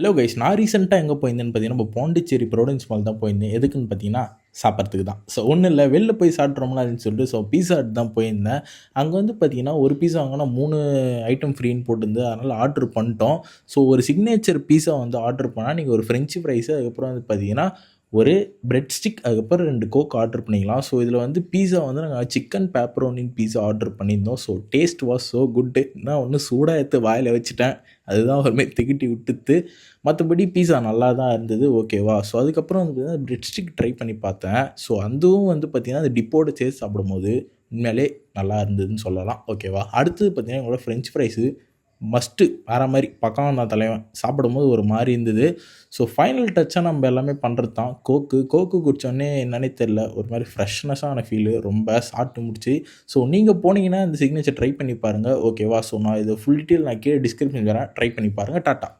Hello guys, நான் ரீசெண்டாக எங்கே போயிருந்தேன்னு பார்த்தீங்கன்னா, நம்ம பாண்டிச்சேரி ப்ரோடன்ஸ் மால் தான் போயிருந்தேன். எதுக்குன்னு பார்த்தீங்கன்னா, சாப்பிட்றதுக்கு தான். ஸோ ஒன்றும் இல்லை, வெளில போய் சாப்பிட்றோம்ல அப்படின்னு சொல்லிட்டு பீஸா ஹட் தான் போயிருந்தேன். அங்கே வந்து பார்த்தீங்கன்னா, ஒரு பீஸா வாங்கினா 3 ஐட்டம் ஃப்ரீன்னு போட்டிருந்து. அதனால் ஆர்டர் பண்ணிட்டோம். ஸோ ஒரு சிக்னேச்சர் பீஸா வந்து ஆர்டர் பண்ணால் நீங்கள் ஒரு ஃப்ரெஞ்சு ஃப்ரைஸு, அதுக்கப்புறம் வந்து பார்த்தீங்கன்னா ஒரு பிரெட் ஸ்டிக், அதுக்கப்புறம் 2 கோக் ஆர்டர் பண்ணிக்கலாம். ஸோ இதில் வந்து பீஸா வந்து நாங்கள் சிக்கன் பேப்பரோனின் பீஸா ஆர்டர் பண்ணியிருந்தோம். So taste was so good. நான் ஒன்று சூடாக எடுத்து வாயில் வச்சுட்டேன். அதுதான் ஒரு மாதிரி திகிட்டி விட்டுத்து. மற்றபடி பீஸா நல்லா தான் இருந்தது, ஓகேவா. ஸோ அதுக்கப்புறம் வந்து பிரெட் ஸ்டிக் ட்ரை பண்ணி பார்த்தேன். ஸோ அதுவும் வந்து பார்த்திங்கன்னா அந்த டிப்போட சேர்த்து சாப்பிடும்போது உண்மையிலே நல்லா இருந்ததுன்னு சொல்லலாம், ஓகேவா. அடுத்தது பார்த்திங்கன்னா எங்களோட ஃப்ரெஞ்ச் ஃப்ரைஸு மஸ்ட்டு வேறு மாதிரி பக்கம் நான் தலைவன். சாப்பிடும்போது ஒரு மாதிரி இருந்தது. ஸோ ஃபைனல் டச்சாக நம்ம எல்லாமே பண்ணுறது தான் கோக்கு குடித்தோடனே என்னன்னே தெரில, ஒரு மாதிரி ஃப்ரெஷ்னஸான ஃபீலு, ரொம்ப சாப்பிட்டு முடிச்சு. ஸோ நீங்கள் போனீங்கன்னா இந்த சிக்னேச்சர் ட்ரை பண்ணி பாருங்கள், ஓகேவா. ஸோ நான் இது ஃபுல் டீட்டெயில் நான் கீழே டிஸ்கிரிப்ஷன் தரேன், ட்ரை பண்ணி பாருங்கள். டாட்டா.